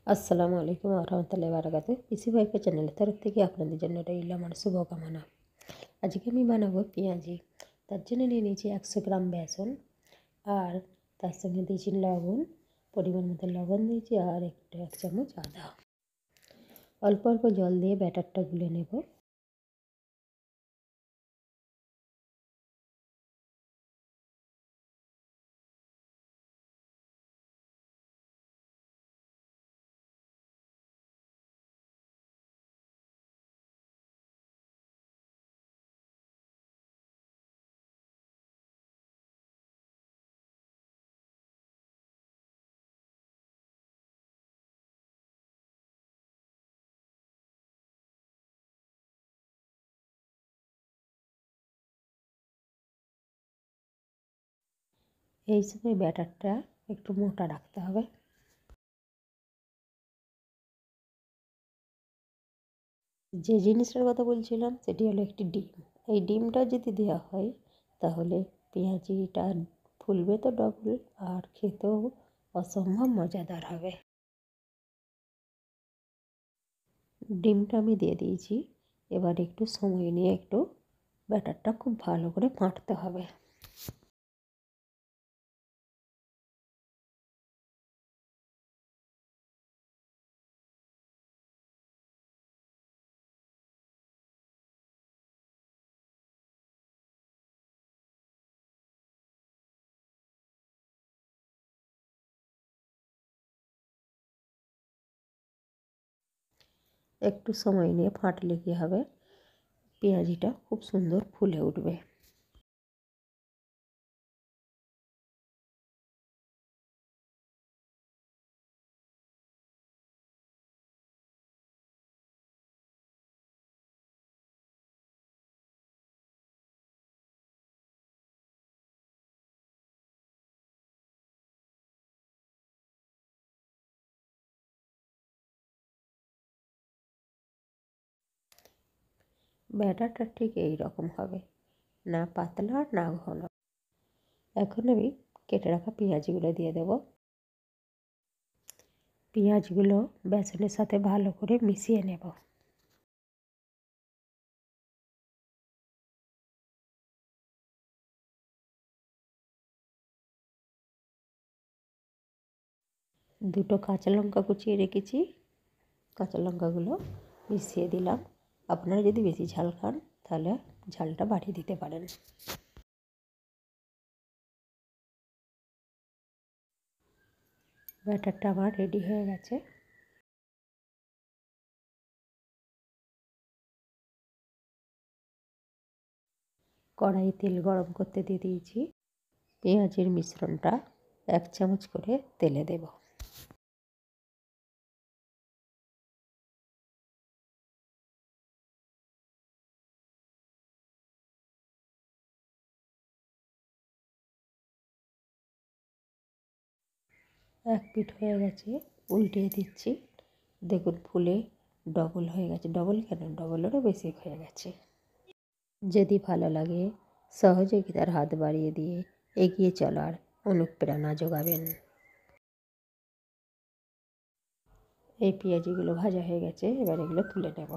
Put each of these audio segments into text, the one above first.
আসসালামু আলাইকুম রহমতুল্লাহি বারাকাতুহু। পিসি ভাইপা চ্যানেলের তরফ থেকে আপনাদের জন্য রইল আমার শুভকামনা। আজকে আমি বানাবো পেঁয়াজি। তার জন্য নিয়ে নিয়েছি 100 গ্রাম বেসন, আর তার সঙ্গে দিয়েছি লবণ, পরিমাণ মতো লবণ দিয়েছি, আর একটু 1 চামচ আদা। অল্প অল্প জল দিয়ে ব্যাটারটা গুলে নেব। এই সময় ব্যাটারটা একটু মোটা রাখতে হবে। যে জিনিসটার কথা বলছিলাম সেটি হলো একটি ডিম। এই ডিমটা যদি দেওয়া হয় তাহলে পেঁয়াজিটা ফুলবে তো ডবল, আর খেতেও অসম্ভব মজাদার হবে। ডিমটা আমি দিয়ে দিয়েছি। এবার একটু সময় নিয়ে একটু ব্যাটারটা খুব ভালো করে ফাটতে হবে। একটু সময় নিয়ে ফাটলে কী হবে, পেঁয়াজিটা খুব সুন্দর ফুলে উঠবে। ব্যাটারটা ঠিক এই রকম হবে, না পাতলা না ঘন। এখন আমি কেটে রাখা পেঁয়াজগুলো দিয়ে দেব। পেঁয়াজগুলো বেসনের সাথে ভালো করে মিশিয়ে নেব। দুটো কাঁচা লঙ্কা কুচিয়ে রেখেছি, কাঁচা লঙ্কাগুলো মিশিয়ে দিলাম। আপনারা যদি বেশি ঝাল খান তাহলে ঝালটা বাড়িয়ে দিতে পারেন। ব্যাটারটা আমার রেডি হয়ে গেছে। কড়াইয়ে তেল গরম করতে দিয়ে দিয়েছি। পেঁয়াজের মিশ্রণটা 1 চামচ করে তেলে দেব। এক পিঠ হয়ে গেছে, উল্টিয়ে দিচ্ছি। দেখুন ফুলে ডবল হয়ে গেছে। ডবল কেন, ডবলেরও বেশি হয়ে গেছে। যদি ভালো লাগে সহযোগিতার হাত বাড়িয়ে দিয়ে এগিয়ে চলার অনুপ্রেরণা যোগাবেন। এই পেঁয়াজিগুলো ভাজা হয়ে গেছে, এবার এগুলো তুলে নেব।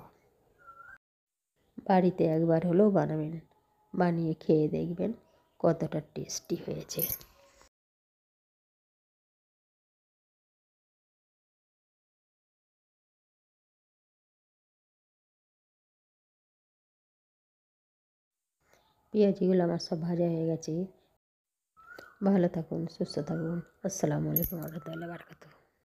বাড়িতে একবার হলেও বানাবেন, বানিয়ে খেয়ে দেখবেন কতটা টেস্টি হয়েছে। পেঁয়াজিগুলো আমার সব ভাজা হয়ে গেছে। ভালো থাকুন, সুস্থ থাকুন। আসসালামু আলাইকুম ওয়া রাহমাতুল্লাহি ওয়া বারাকাতুহু।